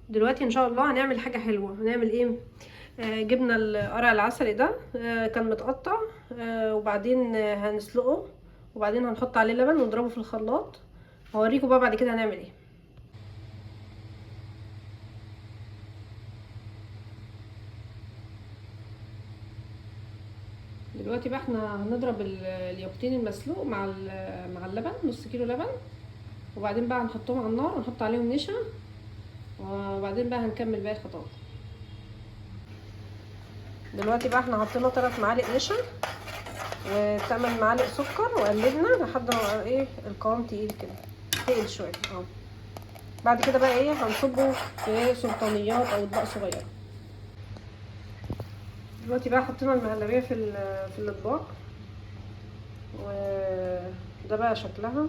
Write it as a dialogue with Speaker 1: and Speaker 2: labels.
Speaker 1: دلوقتي ان شاء الله هنعمل حاجه حلوه. هنعمل ايه؟ جبنا القرع العسلي ده، كان متقطع، وبعدين هنسلقه، وبعدين هنحط عليه لبن ونضربه في الخلاط. هوريكم بقى بعد كده هنعمل ايه. دلوقتي بقى احنا هنضرب الياقوتين المسلوق مع اللبن، نص كيلو لبن، وبعدين بقى هنحطهم على النار ونحط عليهم نشا، وبعدين بقى هنكمل باقي الخطوات. دلوقتي بقى احنا حطينا 3 معالق نشا و8 معالق سكر، وقلبنا لحد ما ايه القوام تقيل كده، تقل شويه اهو. بعد كده بقى ايه هنصبه في سلطانيات او اطباق صغيره. دلوقتي بقى حطينا المهلبيه في الاطباق، وده بقى شكلها.